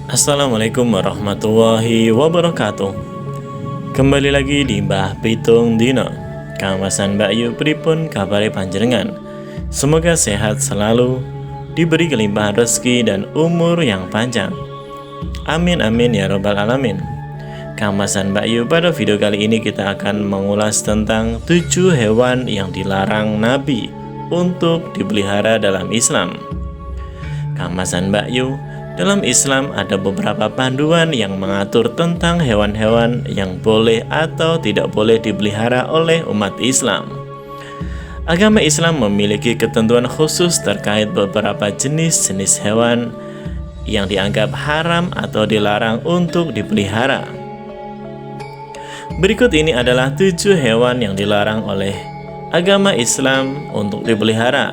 Assalamualaikum warahmatullahi wabarakatuh. Kembali lagi di Mbah Pitung Dino. Kawasan Mbak Yu pripun kabare panjenengan? Semoga sehat selalu, diberi kelimpahan rezeki dan umur yang panjang. Amin amin ya robbal alamin. Kawasan Mbak Yu, pada video kali ini kita akan mengulas tentang 7 hewan yang dilarang Nabi untuk dipelihara dalam Islam. Kawasan Mbak Yu, dalam Islam ada beberapa panduan yang mengatur tentang hewan-hewan yang boleh atau tidak boleh dipelihara oleh umat Islam. Agama Islam memiliki ketentuan khusus terkait beberapa jenis-jenis hewan yang dianggap haram atau dilarang untuk dipelihara. Berikut ini adalah 7 hewan yang dilarang oleh agama Islam untuk dipelihara,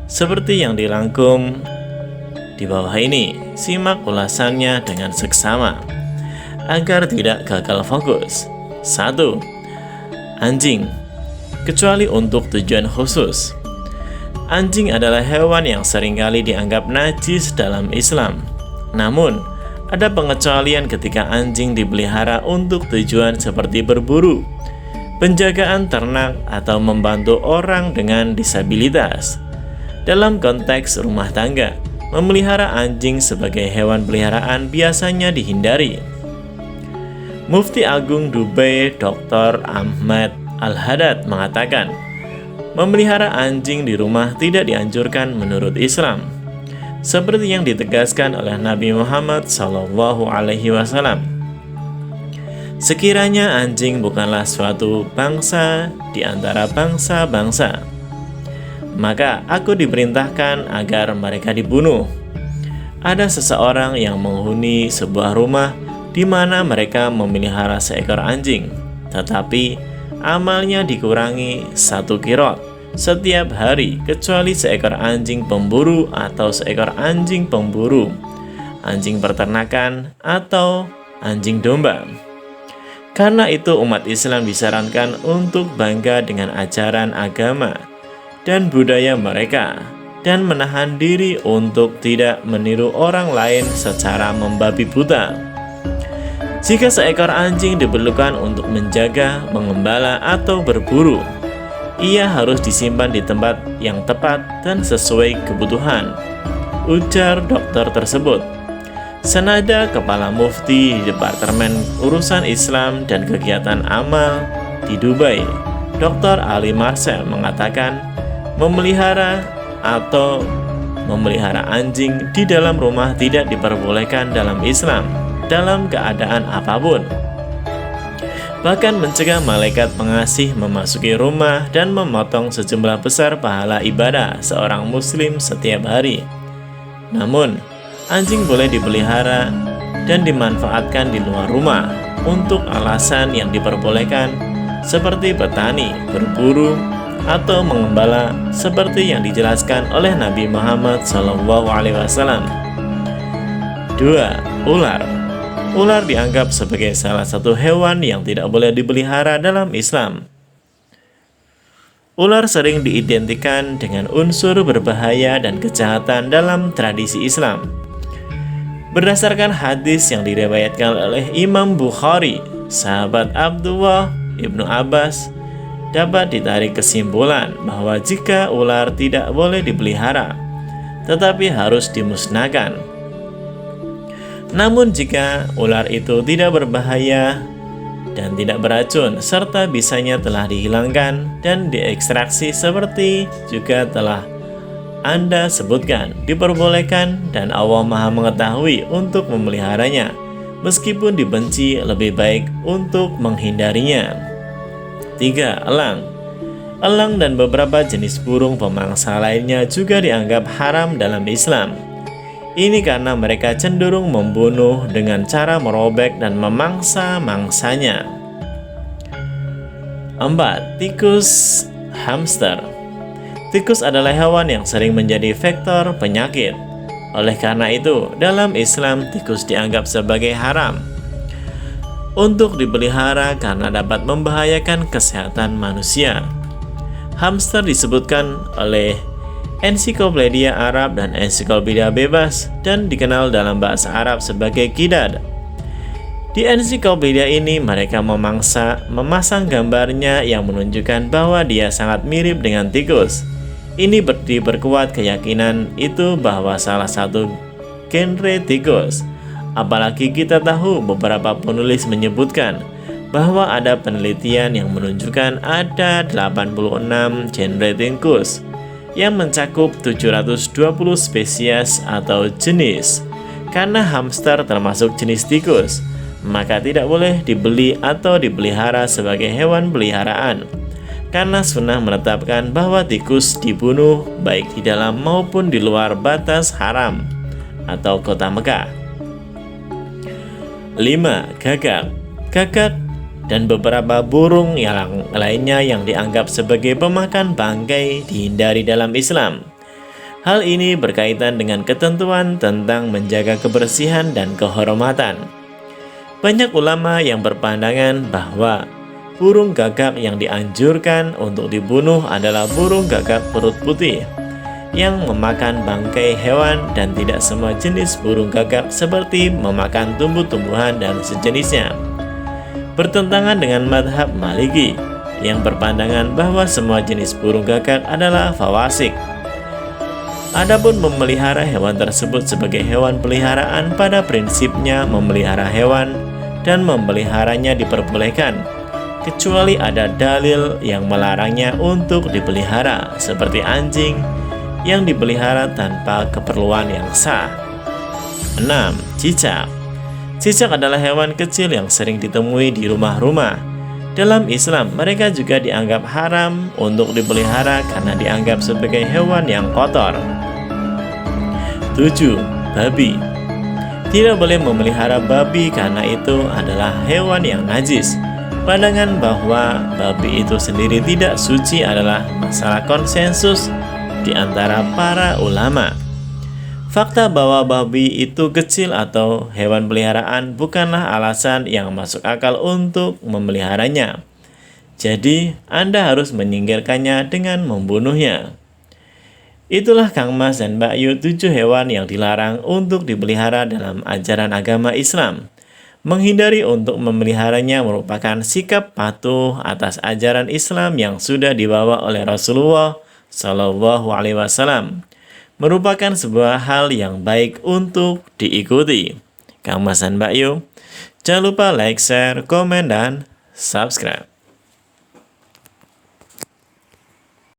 seperti yang dirangkum di bawah ini. Simak ulasannya dengan seksama agar tidak gagal fokus. 1. Anjing, kecuali untuk tujuan khusus. Anjing adalah hewan yang seringkali dianggap najis dalam Islam. Namun, ada pengecualian ketika anjing dipelihara untuk tujuan seperti berburu, penjagaan ternak, atau membantu orang dengan disabilitas. Dalam konteks rumah tangga, memelihara anjing sebagai hewan peliharaan biasanya dihindari. Mufti Agung Dubai Dr. Ahmad Al-Haddad mengatakan, memelihara anjing di rumah tidak dianjurkan menurut Islam, seperti yang ditegaskan oleh Nabi Muhammad SAW. Sekiranya anjing bukanlah suatu bangsa di antara bangsa-bangsa, maka aku diperintahkan agar mereka dibunuh. Ada seseorang yang menghuni sebuah rumah di mana mereka memelihara seekor anjing, tetapi amalnya dikurangi 1 kirot setiap hari, kecuali seekor anjing pemburu atau seekor anjing pemburu, anjing peternakan, atau anjing domba. Karena itu umat Islam disarankan untuk bangga dengan ajaran agama dan budaya mereka, dan menahan diri untuk tidak meniru orang lain secara membabi buta. Jika seekor anjing diperlukan untuk menjaga, mengembala, atau berburu, ia harus disimpan di tempat yang tepat dan sesuai kebutuhan, ujar dokter tersebut. Senada Kepala Mufti di Departemen Urusan Islam dan Kegiatan Amal di Dubai, Dr. Ali Marcel mengatakan, memelihara anjing di dalam rumah tidak diperbolehkan dalam Islam dalam keadaan apapun. Bahkan mencegah malaikat pengasih memasuki rumah dan memotong sejumlah besar pahala ibadah seorang muslim setiap hari. Namun, anjing boleh dipelihara dan dimanfaatkan di luar rumah untuk alasan yang diperbolehkan, seperti bertani, berburu, atau mengembala, seperti yang dijelaskan oleh Nabi Muhammad SAW. 2. Ular. Ular dianggap sebagai salah satu hewan yang tidak boleh dipelihara dalam Islam. Ular sering diidentikan dengan unsur berbahaya dan kejahatan dalam tradisi Islam. Berdasarkan hadis yang diriwayatkan oleh Imam Bukhari, sahabat Abdullah ibnu Abbas, dapat ditarik kesimpulan bahwa jika ular tidak boleh dipelihara, tetapi harus dimusnahkan. Namun jika ular itu tidak berbahaya dan tidak beracun, serta bisanya telah dihilangkan dan diekstraksi seperti juga telah Anda sebutkan, diperbolehkan dan Allah Maha mengetahui untuk memeliharanya, meskipun dibenci lebih baik untuk menghindarinya. 3. Elang. Elang dan beberapa jenis burung pemangsa lainnya juga dianggap haram dalam Islam. Ini karena mereka cenderung membunuh dengan cara merobek dan memangsa mangsanya. 4. Tikus hamster. Tikus adalah hewan yang sering menjadi vektor penyakit. Oleh karena itu, dalam Islam tikus dianggap sebagai haram untuk dipelihara karena dapat membahayakan kesehatan manusia. Hamster disebutkan oleh ensiklopedia Arab dan ensiklopedia bebas, dan dikenal dalam bahasa Arab sebagai Qidad. Di ensiklopedia ini mereka memasang gambarnya yang menunjukkan bahwa dia sangat mirip dengan tikus. Ini diperkuat keyakinan itu bahwa salah satu genre tikus. Apalagi kita tahu beberapa penulis menyebutkan bahwa ada penelitian yang menunjukkan ada 86 genre tikus yang mencakup 720 spesies atau jenis. Karena hamster termasuk jenis tikus, maka tidak boleh dibeli atau dipelihara sebagai hewan peliharaan. Karena sunnah menetapkan bahwa tikus dibunuh baik di dalam maupun di luar batas haram atau kota Mekah. 5. Gagak. Gagak dan beberapa burung yang lainnya yang dianggap sebagai pemakan bangkai dihindari dalam Islam. Hal ini berkaitan dengan ketentuan tentang menjaga kebersihan dan kehormatan. Banyak ulama yang berpandangan bahwa burung gagak yang dianjurkan untuk dibunuh adalah burung gagak perut putih yang memakan bangkai hewan, dan tidak semua jenis burung gagak seperti memakan tumbuh-tumbuhan dan sejenisnya. Bertentangan dengan madhab Maliki yang berpandangan bahwa semua jenis burung gagak adalah fawasik. Adapun memelihara hewan tersebut sebagai hewan peliharaan, pada prinsipnya memelihara hewan dan memeliharanya diperbolehkan, kecuali ada dalil yang melarangnya untuk dipelihara, seperti anjing yang dipelihara tanpa keperluan yang sah. 6. Cicak. Cicak adalah hewan kecil yang sering ditemui di rumah-rumah. Dalam Islam, mereka juga dianggap haram untuk dipelihara karena dianggap sebagai hewan yang kotor. 7. Babi. Tidak boleh memelihara babi karena itu adalah hewan yang najis. Pandangan bahwa babi itu sendiri tidak suci adalah masalah konsensus di antara para ulama. Fakta bahwa babi itu kecil atau hewan peliharaan bukanlah alasan yang masuk akal untuk memeliharanya. Jadi, Anda harus menyingkirkannya dengan membunuhnya. Itulah Kang Mas dan Mbak Yu 7 hewan yang dilarang untuk dipelihara dalam ajaran agama Islam. Menghindari untuk memeliharanya merupakan sikap patuh atas ajaran Islam yang sudah dibawa oleh Rasulullah Shallallahu Alaihi Wasallam. Merupakan sebuah hal yang baik untuk diikuti. Kang Mas dan Mbak Yu, jangan lupa like, share, komen, dan subscribe.